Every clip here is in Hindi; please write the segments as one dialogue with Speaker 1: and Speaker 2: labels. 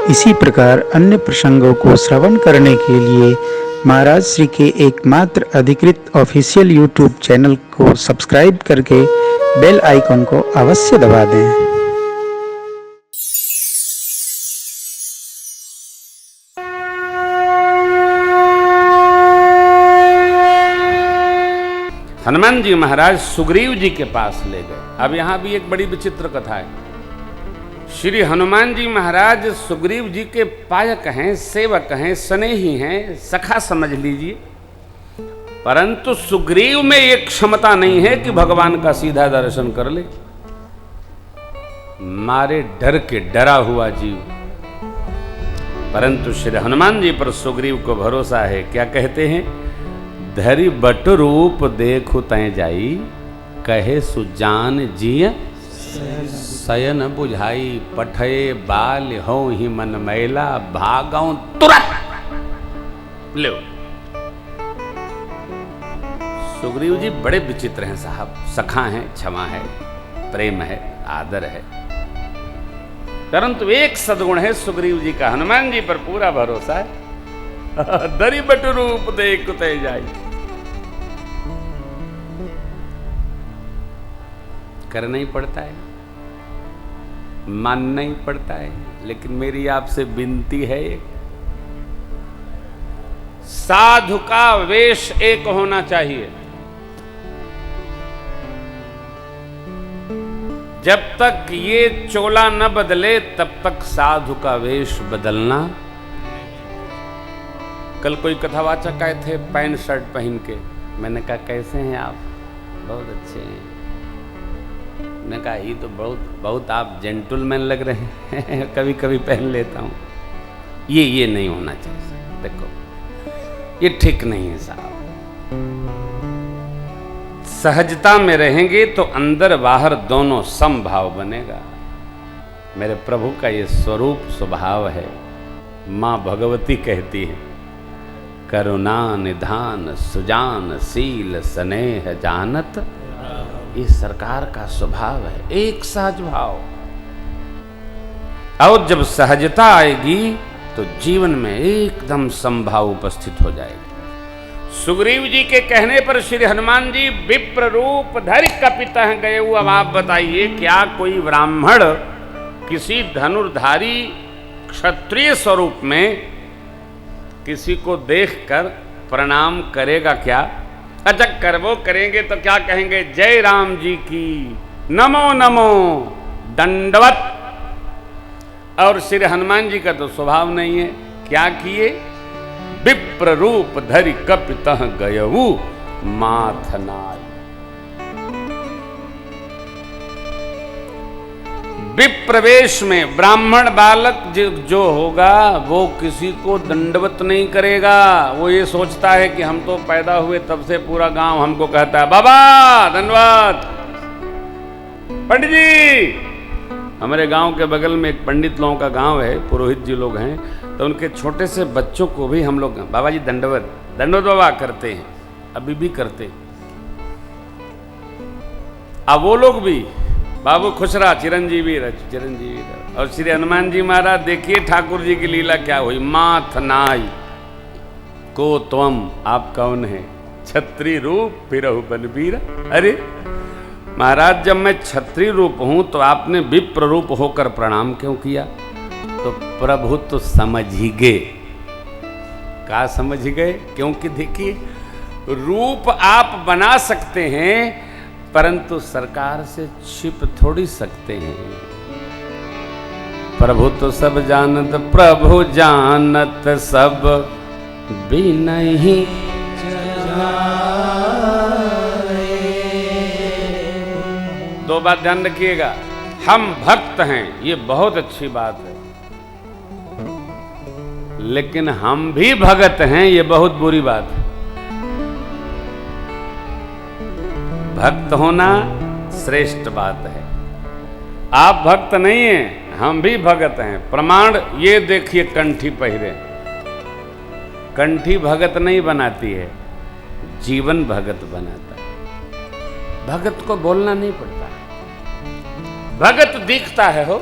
Speaker 1: इसी प्रकार अन्य प्रसंगों को श्रवण करने के लिए महाराज श्री के एकमात्र अधिकृत ऑफिशियल यूट्यूब चैनल को सब्सक्राइब करके बेल आइकन को अवश्य दबा दें।
Speaker 2: हनुमान जी महाराज सुग्रीव जी के पास ले गए। अब यहां भी एक बड़ी विचित्र कथा है। श्री हनुमान जी महाराज सुग्रीव जी के पायक हैं, सेवक हैं, स्नेही हैं, सखा समझ लीजिए। परंतु सुग्रीव में एक क्षमता नहीं है कि भगवान का सीधा दर्शन कर ले। मारे डर के डरा हुआ जीव। परंतु श्री हनुमान जी पर सुग्रीव को भरोसा है। क्या कहते हैं? धरि बट रूप देखु तय जाई, कहे सुजान जिय सयन बुझाई, पठये बाल हो ही मन मैला, भागौ तुरंत। लो, सुग्रीव जी बड़े विचित्र हैं साहब। सखा हैं, क्षमा है, प्रेम है, आदर है। परंतु एक सद्गुण है सुग्रीव जी का, हनुमान जी पर पूरा भरोसा है। धरि बट रूप देखु तय जाई। करना ही पड़ता है, मानना ही पड़ता है। लेकिन मेरी आपसे विनती है, साधु का वेश एक होना चाहिए। जब तक ये चोला न बदले तब तक साधु का वेश बदलना। कल कोई कथावाचक आए थे पैंट शर्ट पहन के। मैंने कहा कैसे हैं आप? बहुत अच्छे हैं। मैंने कहा ये तो बहुत आप जेंटलमैन लग रहे हैं। कभी कभी पहन लेता हूँ। ये नहीं होना चाहिए। देखो ये ठीक नहीं है साहब। सहजता में रहेंगे तो अंदर बाहर दोनों समभाव बनेगा। मेरे प्रभु का ये स्वरूप स्वभाव है। माँ भगवती कहती है, करुणा निधान सुजान शील स्नेह जानत। ये सरकार का स्वभाव है, एक सहज भाव। और जब सहजता आएगी तो जीवन में एकदम समभाव उपस्थित हो जाएगा। सुग्रीव जी के कहने पर श्री हनुमान जी विप्र रूप धरि कपितः गए। अब आप बताइए, क्या कोई ब्राह्मण किसी धनुर्धारी क्षत्रिय स्वरूप में किसी को देखकर प्रणाम करेगा क्या? अच्छा कर वो करेंगे तो क्या कहेंगे? जय राम जी की, नमो नमो, दंडवत। और श्री हनुमान जी का तो स्वभाव नहीं है। क्या किए? विप्र रूप धरि कपितः गयऊ माथनाय। विप्रवेश में ब्राह्मण बालक जो होगा वो किसी को दंडवत नहीं करेगा। वो ये सोचता है कि हम तो पैदा हुए तब से पूरा गांव हमको कहता है बाबा दंडवत। पंडित जी, हमारे गांव के बगल में एक पंडित लोगों का गांव है, पुरोहित जी लोग हैं, तो उनके छोटे से बच्चों को भी हम लोग बाबा जी दंडवत दंडवत बाबा करते हैं। अभी भी करते। अब वो लोग भी बाबू खुश रहा, चिरंजीवी रह, चिरंजीवी रह। और श्री हनुमान जी महाराज देखिए ठाकुर जी की लीला क्या हुई। माथनाई को त्वम, आप कौन है? छत्री रूप फिरहु बलबीर। अरे महाराज, जब मैं छत्री रूप हूं तो आपने विप्र रूप होकर प्रणाम क्यों किया? तो प्रभु तो समझ ही गए। क्या समझ गए? क्योंकि देखिए रूप आप बना सकते हैं परंतु सरकार से छिप थोड़ी सकते हैं। प्रभु तो सब जानत, प्रभु जानत सब भी नहीं दो बात ध्यान रखिएगा। हम भक्त हैं, ये बहुत अच्छी बात है, लेकिन हम भी भगत हैं, ये बहुत बुरी बात है। भक्त होना श्रेष्ठ बात है। आप भक्त नहीं हैं, हम भी भगत हैं। प्रमाण ये देखिए, कंठी पहरे। कंठी भगत नहीं बनाती है, जीवन भगत बनाता है। भगत को बोलना नहीं पड़ता, भगत दिखता है। हो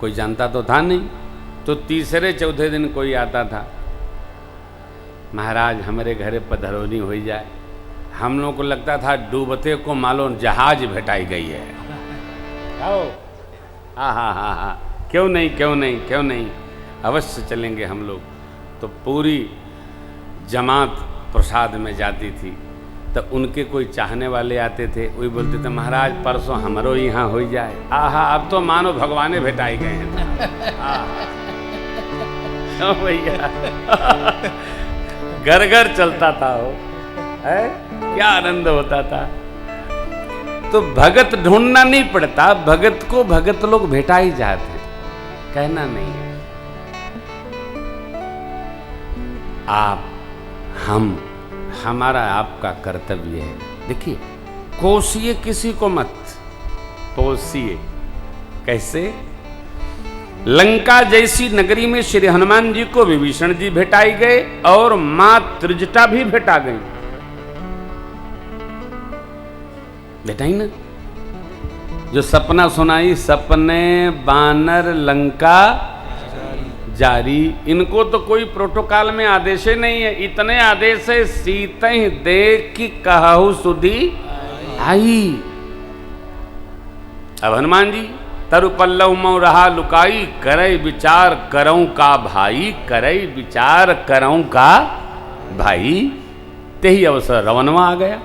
Speaker 2: कोई जानता तो था नहीं। तो तीसरे चौथे दिन कोई आता था, महाराज हमारे घरे पधरौनी हो जाए। हम लोग को लगता था डूबते को मालूम जहाज भेटाई गई है। आओ, हाँ, क्यों नहीं क्यों नहीं क्यों नहीं, अवश्य चलेंगे हम लोग। तो पूरी जमात प्रसाद में जाती थी। तो उनके कोई चाहने वाले आते थे, वही बोलते थे महाराज परसों हमारो यहाँ हो जाए। आहा, अब तो मानो भगवाने भेटाई गए हैं। क्यों भैया, घर घर चलता था वो, है क्या आनंद होता था। तो भगत ढूंढना नहीं पड़ता, भगत को भगत लोग भेटा ही जाते, कहना नहीं है। आप, हम, हमारा आपका कर्तव्य है। देखिए, कोसिए किसी को मत, पोसिए। कैसे? लंका जैसी नगरी में श्री हनुमान जी को विभीषण जी भेटाई गए और मां त्रिजटा भी भेटा गई। भेटाई ना, जो सपना सुनाई, सपने बानर लंका जारी। इनको तो कोई प्रोटोकॉल में आदेश नहीं है, इतने आदेश है सीतहि देख की कहु सुधी आई। अब हनुमान जी तरु पल्लव मऊ रहा लुकाई, करई विचार करऊं का भाई, करई विचार करऊं का भाई। ते ही अवसर रवनवा आ गया,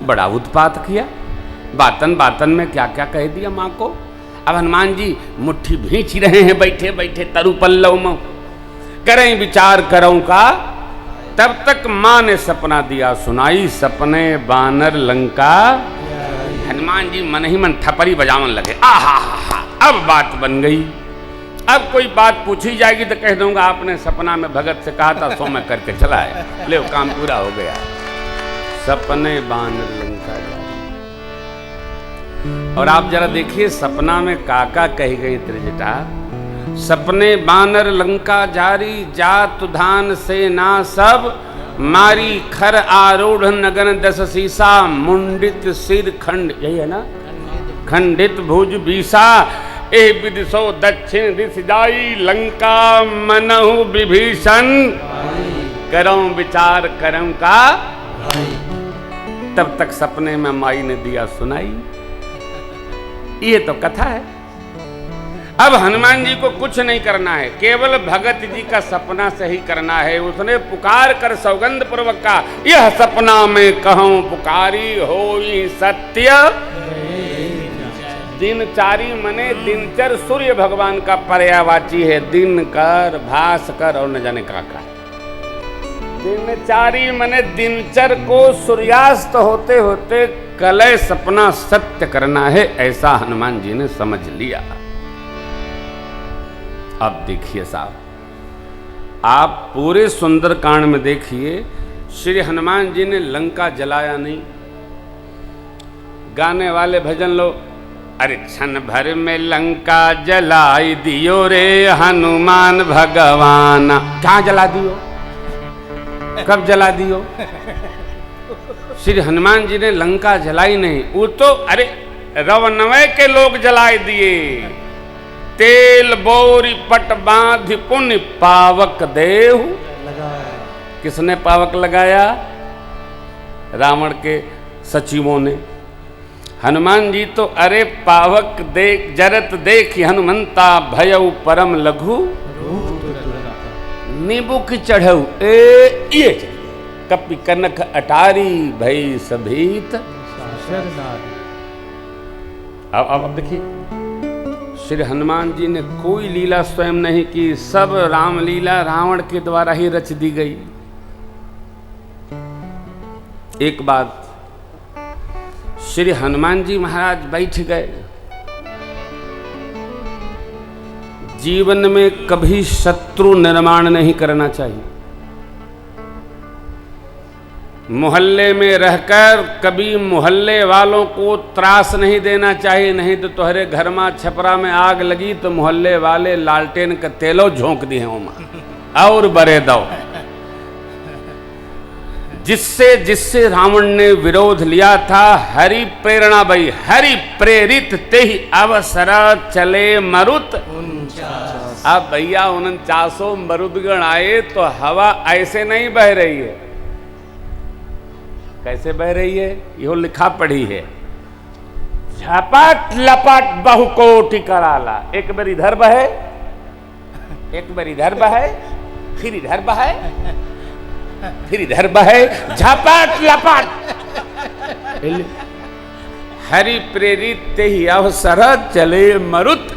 Speaker 2: बड़ा उत्पात किया, बातन बातन में क्या क्या कह दिया माँ को। अब हनुमान जी मुट्ठी भींच रहे हैं बैठे बैठे तरु पल्लव में, करें विचार करऊं का। तब तक माँ ने सपना दिया सुनाई, सपने बानर लंका। हनुमान जी मन ही मन थपड़ी बजावन लगे, आहा हा, अब बात बन गई। अब कोई बात पूछी जाएगी तो कह दूंगा आपने सपना में भगत से कहा था, सो मैं करके चला है, ले काम पूरा हो गया। सपने बानर लंका। और आप जरा देखिए सपना में काका कही गई त्रिजटा, सपने बानर लंका जारी, जात धान सेना सब मारी, खर आरूढ़ नगन दस सीसा, मुंडित सिर खंड, यही है ना, खंडित भुज बीसा, ए विदिशो दक्षिण दिश जाई, लंका मनहु विभीषण, करऊं विचार करऊं का। तब तक सपने में माई ने दिया सुनाई। ये तो कथा है। अब हनुमान जी को कुछ नहीं करना है, केवल भगत जी का सपना सही करना है। उसने पुकार कर सौगंध पूर्वक का, यह सपना में कहूं पुकारी होई सत्य। दिनचारी मने दिनचर, सूर्य भगवान का पर्यायवाची है, दिनकर भास्कर और न जाने का। दिनचारी मने दिनचर को सूर्यास्त होते होते कलय सपना सत्य करना है, ऐसा हनुमान जी ने समझ लिया। अब देखिए साहब, आप पूरे सुंदरकांड में देखिए, श्री हनुमान जी ने लंका जलाया नहीं। गाने वाले भजन लो, अरे क्षण भर में लंका जलाई दियो रे हनुमान भगवान। कहाँ जला दियो, कब जला दियो? श्री हनुमान जी ने लंका जलाई नहीं, वो तो अरे रवनवे के लोग जलाए दिए। तेल बोरी पट बांध पुण्य पावक देव, किसने पावक लगाया? रावण के सचिवों ने। हनुमान जी तो अरे पावक देख जरत देख हनुमंता, भयउ परम लघु नींबू की चढ़ऊ ए ये कपि कनक अटारी भई सभीत। अब देखिए, श्री हनुमान जी ने कोई लीला स्वयं नहीं की, सब राम लीला रावण के द्वारा ही रच दी गई। एक बात, श्री हनुमान जी महाराज बैठ गए। जीवन में कभी शत्रु निर्माण नहीं करना चाहिए। मोहल्ले में रहकर कभी मोहल्ले वालों को त्रास नहीं देना चाहिए, नहीं तो तुम्हारे घर में छपरा में आग लगी तो मोहल्ले वाले लालटेन का तेलो झोंक दिए होमा और बरे दो। जिससे जिससे रावण ने विरोध लिया था, हरि प्रेरणा भई, हरि प्रेरित ते ही अवसर चले मरुत। अब भैया 49 मरुदगण आए तो हवा ऐसे नहीं बह रही है। कैसे बह रही है? यो लिखा पढ़ी है, झपट लपट बहुकोटि कराला। एक बार इधर बहे, एक बार इधर बहे, फिर इधर बहे, फिर इधर बहे, झपट लपट। हरि प्रेरित ते ही अवसर चले मरुत।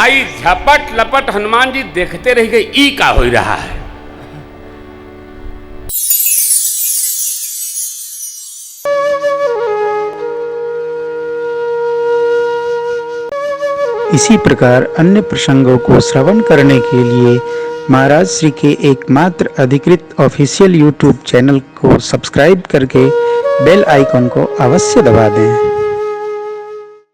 Speaker 2: आई झपट लपट हनुमान जी देखते रह गए, ई का हो रहा है।
Speaker 1: इसी प्रकार अन्य प्रसंगों को श्रवण करने के लिए महाराज श्री के एकमात्र अधिकृत ऑफिशियल यूट्यूब चैनल को सब्सक्राइब करके बेल आइकॉन को अवश्य दबा दें।